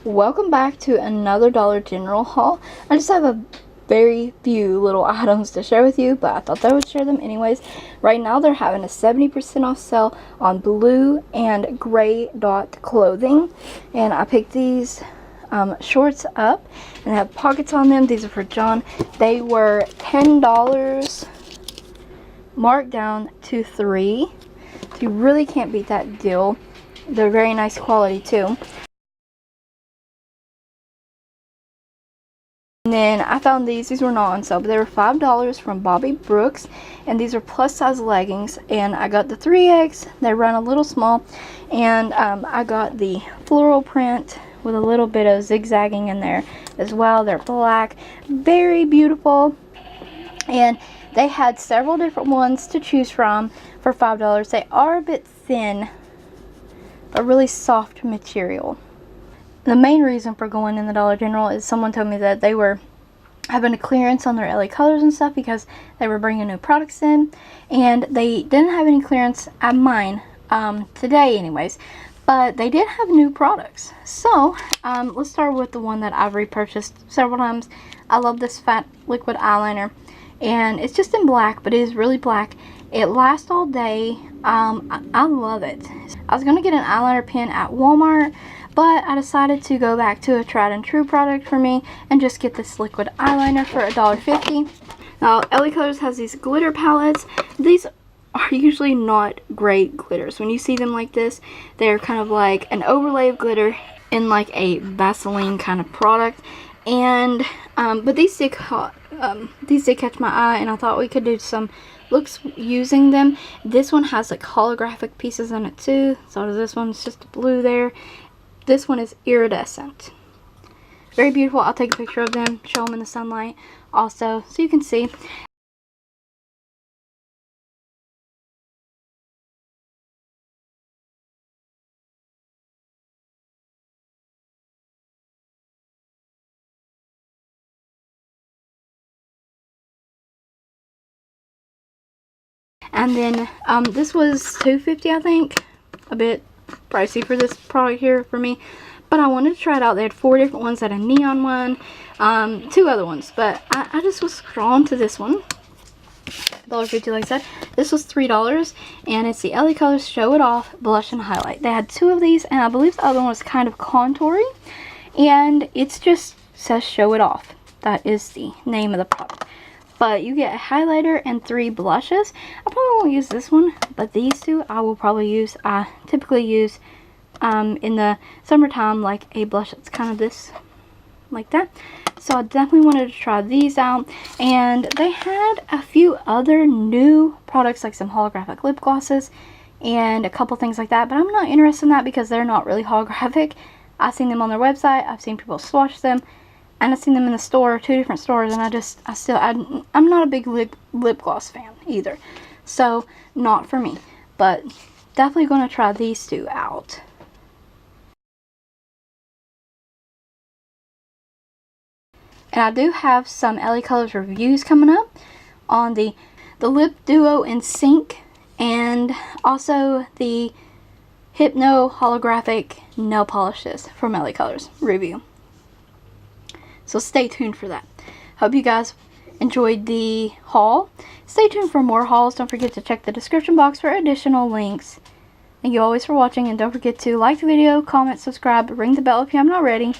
Welcome back to another Dollar General haul. I just have a very few little items to share with you, but I thought that I would share them anyways. Right now they're having a 70% off sale on blue and gray dot clothing, and I picked these shorts up and have pockets on them. These are for John. They were $10 marked down to $3, so you really can't beat that deal. They're very nice quality too. And then I found these were not on sale, but they were $5 from Bobby Brooks, and these are plus size leggings, and I got the 3X. They run a little small, and I got the floral print with a little bit of zigzagging in there as well. They're black, very beautiful, and they had several different ones to choose from for $5. They are a bit thin, but really soft material. The main reason for going in the Dollar General is someone told me that they were having a clearance on their LaColors and stuff because they were bringing new products in, and they didn't have any clearance at mine today anyways, but they did have new products. So let's start with the one that I've repurchased several times. I love this fat liquid eyeliner, and it's just in black, but it is really black. It lasts all day. I love it. I was gonna get an eyeliner pen at Walmart, but I decided to go back to a tried and true product for me and just get this liquid eyeliner for $1.50. Now, LaColors has these glitter palettes. These are usually not great glitters. When you see them like this, they're kind of like an overlay of glitter in like a Vaseline kind of product. And but these did catch my eye, and I thought we could do some looks using them. This one has like holographic pieces in it too. So this one's just blue there. This one is iridescent. Very beautiful. I'll take a picture of them, show them in the sunlight also so you can see. And then this was $2.50, I think. A bit pricey for this product here for me, but I wanted to try it out. They had 4 different ones. They had a neon one, 2 other ones, but I just was drawn to this one. $1.50, like I said. This was $3, and it's the LaColors Show It Off Blush and Highlight. They had 2 of these, and I believe the other one was kind of contouring, and it's just says Show It Off. That is the name of the product. But you get a highlighter and 3 blushes. I probably won't use this one, but these 2 I will probably use. I typically use in the summertime like a blush that's kind of this, like that. So I definitely wanted to try these out. And they had a few other new products, like some holographic lip glosses and a couple things like that. But I'm not interested in that because they're not really holographic. I've seen them on their website. I've seen people swatch them. And I've seen them in the store, 2 different stores, and I'm not a big lip gloss fan either. So, not for me. But, definitely going to try these 2 out. And I do have some LaColors reviews coming up on the Lip Duo in Sync, and also the Hypno Holographic Nail Polishes from LaColors review. So stay tuned for that. Hope you guys enjoyed the haul. Stay tuned for more hauls. Don't forget to check the description box for additional links. Thank you always for watching, and don't forget to like the video, comment, subscribe, ring the bell if you have not already.